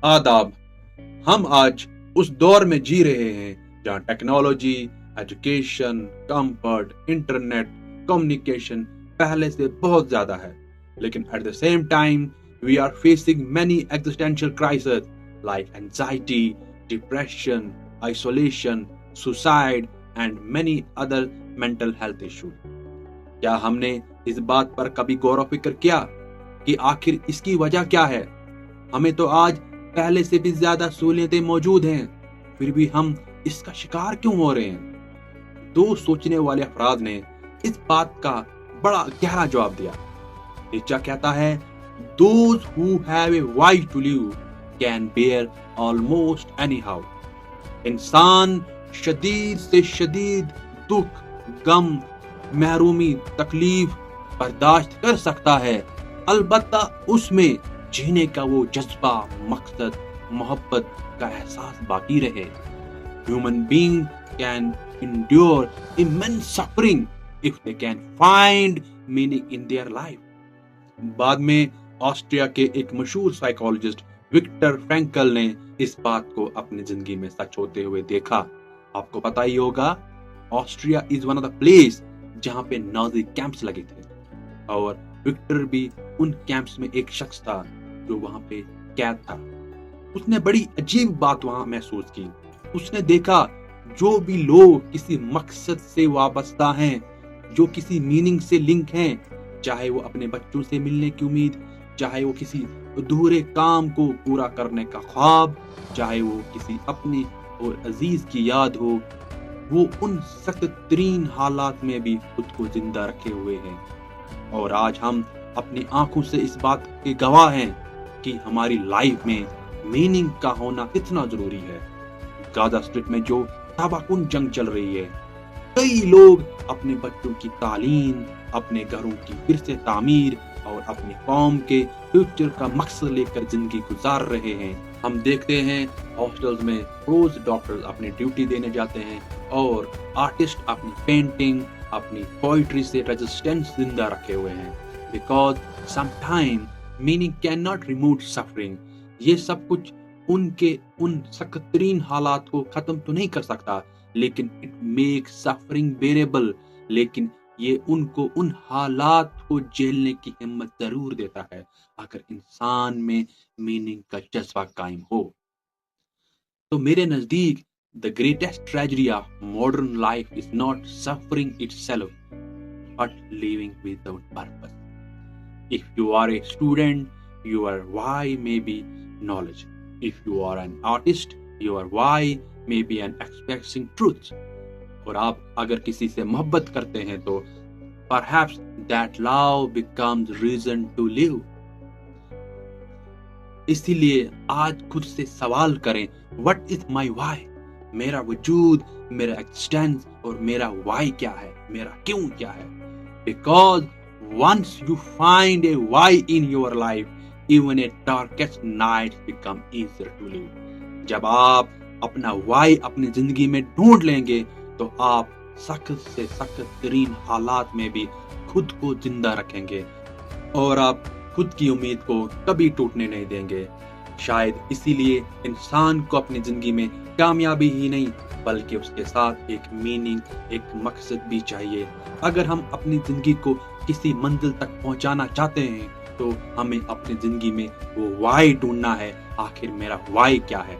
आदाब। हम आज उस दौर में जी रहे हैं जहां technology, education, comfort, internet, communication पहले से बहुत ज्यादा है, लेकिन at the same time we are facing many existential crisis like anxiety, depression, isolation, suicide and many other mental health issue. क्या हमने इस बात पर कभी गौर फिक्र किया कि आखिर इसकी वजह क्या है? हमें तो आज पहले से भी ज्यादा सहूलियतें मौजूद हैं, फिर भी हम इसका शिकार क्यों हो रहे हैं? दो सोचने वाले अफराद ने इस बात का बड़ा गहरा जवाब दिया। नीचा कहता है, Those who have a why to live can bear almost anyhow। इंसान शदीद से शदीद दुख, गम, महरूमी, तकलीफ बर्दाश्त कर सकता है, अलबत्ता उसमें जीने का वो जज्बा, मकसद, मोहब्बत का एहसास बाकी रहे। Human being can endure immense suffering if they can find meaning in their life। बाद में ऑस्ट्रिया के एक मशहूर साइकोलॉजिस्ट विक्टर फ्रैंकल ने इस बात को अपनी जिंदगी में सच होते हुए देखा। आपको पता ही होगा, Austria is one of the place जहां पे नाजी कैंप्स लगे थे, और विक्टर भी उन कैंप्स में एक शख्स था जो वहां पे कैद था। उसने बड़ी अजीब बात वहां महसूस की। उसने देखा जो भी लोग किसी मकसद से वाबस्ता हैं, जो किसी मीनिंग से लिंक हैं, चाहे वो अपने बच्चों से मिलने की उम्मीद, चाहे वो किसी अधूरे काम को पूरा करने का ख्वाब, चाहे वो किसी अपने और अजीज की याद हो, वो उन सख्त तरीन हालात में भी खुद को जिंदा रखे हुए हैं। और आज हम अपनी आंखों से इस बात के गवाह हैं कि हमारी लाइफ में मीनिंग का होना कितना जरूरी है। गाजा स्ट्रिप में जो तबाहकुन जंग चल रही है, कई लोग अपने बच्चों की तालीम, अपने घरों की फिर से तामीर और अपनी कौम के फ्यूचर का मकसद लेकर जिंदगी गुजार रहे हैं। हम देखते हैं हॉस्टल्स में रोज डॉक्टर्स अपनी ड्यूटी देने जाते हैं और आर्टिस्ट अपनी पेंटिंग, अपनी पोइट्री से रेजिस्टेंस जिंदा रखे हुए हैं। Because sometime meaning can not remove suffering. ये सब कुछ उनके उन सख्तरीन हालात को खत्म तो नहीं कर सकता, लेकिन इट मेक्स सफरिंग बेरेबल। लेकिन ये उनको उन हालात को झेलने की हिम्मत जरूर देता है अगर इंसान में मीनिंग का जज्बा कायम हो। तो मेरे नजदीक the greatest tragedy of modern life is not suffering itself but living without purpose. If you are a student, your why may be knowledge. If you are an artist, your why may be an expressing truth. और आप अगर किसी से मोहब्बत करते हैं तो perhaps that love becomes reason to live. इसीलिए आज खुद से सवाल करें, what is my why? मेरा वजूद, मेरा एक्जिस्टेंस और मेरा why क्या है, मेरा क्यों क्या है? Because once you find a why in your life, even a darkest night become easier to live. जब आप अपना why अपनी जिंदगी में ढूंढ लेंगे तो आप सख्त से सख्त तरीन हालात में भी खुद को जिंदा रखेंगे और आप खुद की उम्मीद को कभी टूटने नहीं देंगे। शायद इसीलिए इंसान को अपनी जिंदगी में कामयाबी ही नहीं बल्कि उसके साथ एक मीनिंग, एक मकसद भी चाहिए। अगर हम अपनी जिंदगी को किसी मंजिल तक पहुंचाना चाहते हैं तो हमें अपनी जिंदगी में वो वाई ढूंढना है। आखिर मेरा वाई क्या है?